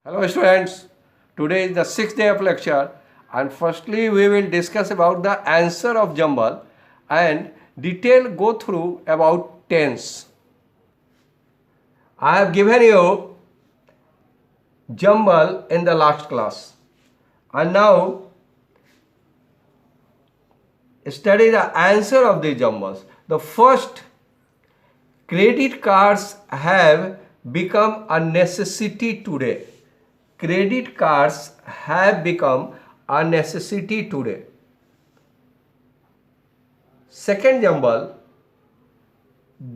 Hello students, today is the sixth day of lecture and firstly we will discuss about the answer of jumble and detail go through about tense. I have given you jumble in the last class and now study the answer of the jumbles. The first, credit cards have become a necessity today. Credit cards have become a necessity today. Second jumble,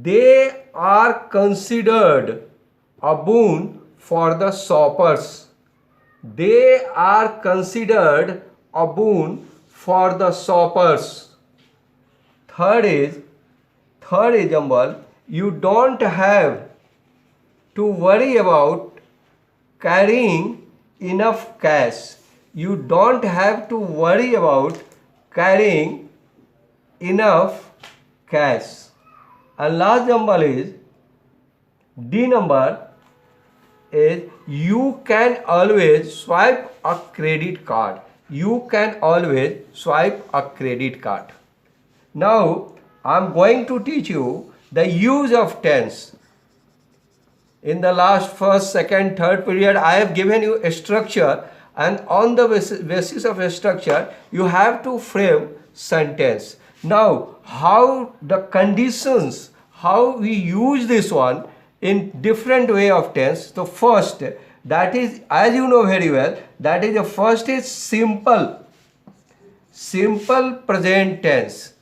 they are considered a boon for the shoppers. They are considered a boon for the shoppers. Third is jumble, you don't have to worry about carrying enough cash. You don't have to worry about carrying enough cash. And last jumble is D number is you can always swipe a credit card. You can always swipe a credit card. Now I am going to teach you the use of tense. In the last first, second, third period, I have given you a structure, and on the basis of a structure, you have to frame sentence. Now, how the conditions, how we use this one in different way of tense. So first, that is, as you know very well, that is the first is simple present tense.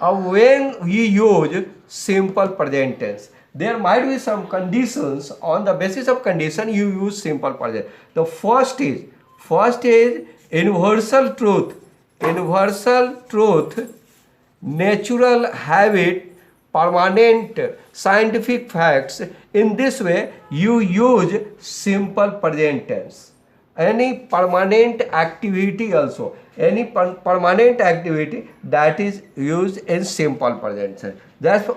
When we use simple present tense, there might be some conditions. On the basis of condition you use simple present. The first is universal truth, natural habit, permanent scientific facts. In this way you use simple present tense. Any permanent activity also, any permanent activity, that is used in simple present tense.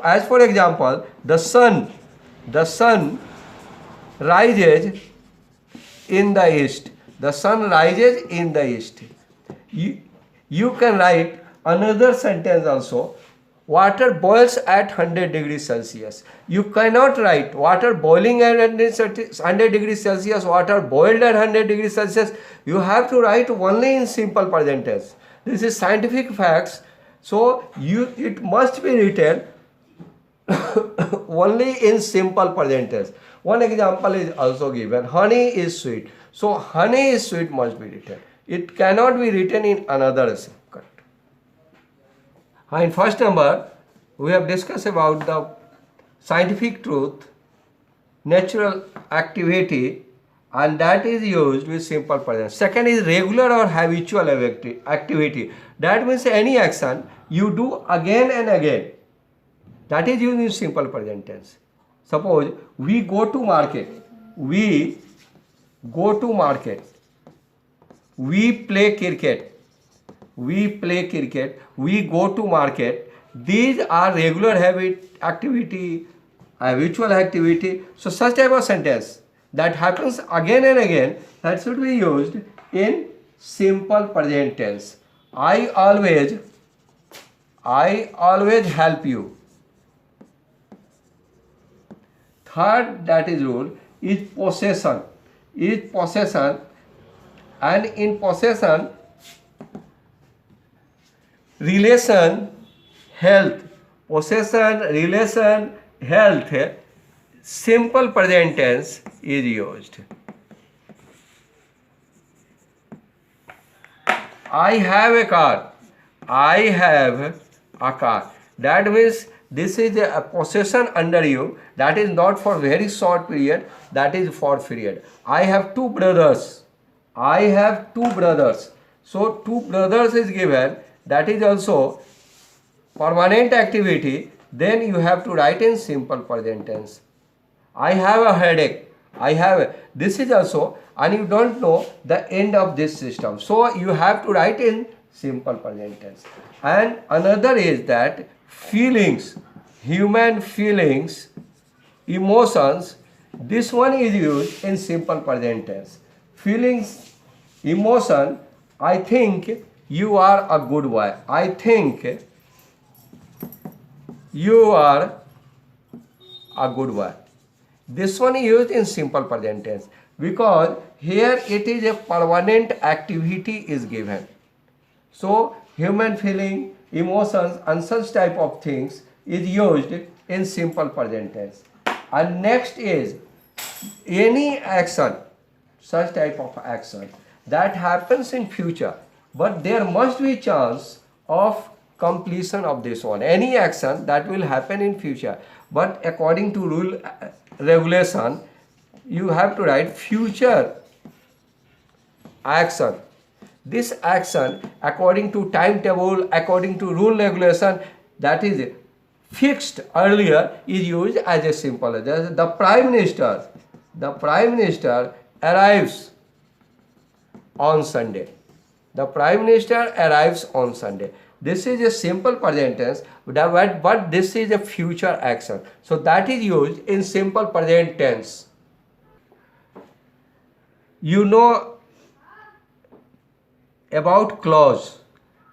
As for example, the sun rises in the east. The sun rises in the east. You can write another sentence also. Water boils at 100 degrees Celsius. You cannot write water boiling at 100 degrees Celsius, water boiled at 100 degrees Celsius. You have to write only in simple present tense. This is scientific facts. So it must be written only in simple present tense. One example is also given. Honey is sweet. So honey is sweet must be written. It cannot be written in another. In first number, we have discussed about the scientific truth, natural activity, and that is used with simple present. Second is regular or habitual activity. That means any action you do again and again. That is used in simple present tense. Suppose we go to market. We play cricket. We go to market. These are regular activity, habitual activity. So such type of sentence that happens again and again, that should be used in simple present tense. I always help you. Third, that is rule, is possession. And in possession, relation, health. Possession, relation, health. Simple present tense is used. I have a car. That means this is a possession under you. That is not for very short period. That is for period. I have two brothers. So two brothers is given. That is also permanent activity. Then you have to write in simple present tense. I have a headache. This is also, and you don't know the end of this system. So you have to write in simple present tense. And another is that feelings, human feelings, emotions This one is used in simple present tense. Feelings, emotion, I think you are a good boy. I think you are a good boy. This one is used in simple present tense because here it is a permanent activity is given. So human feeling, emotions and such type of things is used in simple present tense. And next is any action, such type of action that happens in future, but there must be chance of completion of this one. Any action that will happen in future, but according to rule regulation, you have to write future action. This action according to timetable, according to rule regulation that is fixed earlier is used as a simple. The Prime Minister arrives on Sunday. The Prime Minister arrives on Sunday. This is a simple present tense, but this is a future action. So that is used in simple present tense. You know about clause.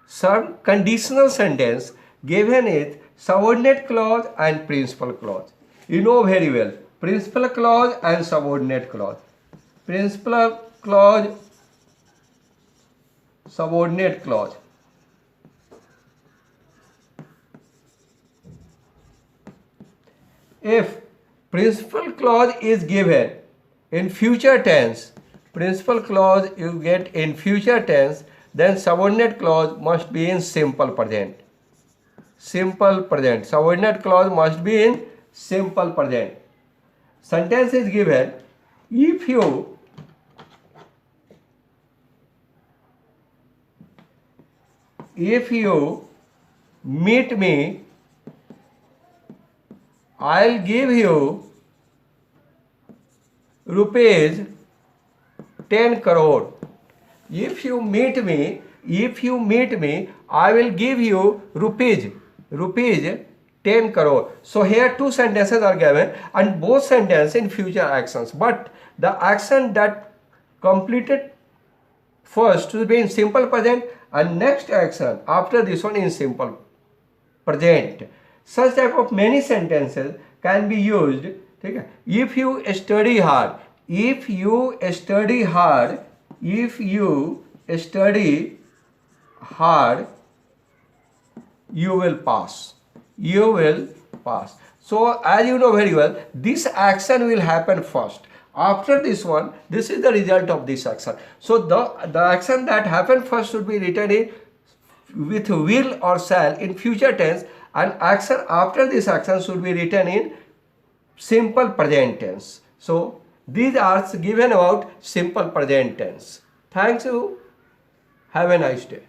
Some conditional sentence given is subordinate clause and principal clause. You know very well. Principal clause and subordinate clause. Principal clause, subordinate clause. If principal clause is given in future tense, principal clause you get in future tense, then subordinate clause must be in simple present. Simple present. Subordinate clause must be in simple present. Sentence is given, if you meet me, I'll give you rupees 10 crore. If you meet me, I will give you rupees 10 crore. So here two sentences are given and both sentences in future actions. But the action that completed first to be in simple present and next action after this one in simple present. Such type of many sentences can be used. If you study hard, you will pass. So as you know very well, this action will happen first. After this one, this is the result of this action. So the action that happened first should be written in with will or shall in future tense, and action after this action should be written in simple present tense. So these are given about simple present tense. Thanks you. Have a nice day.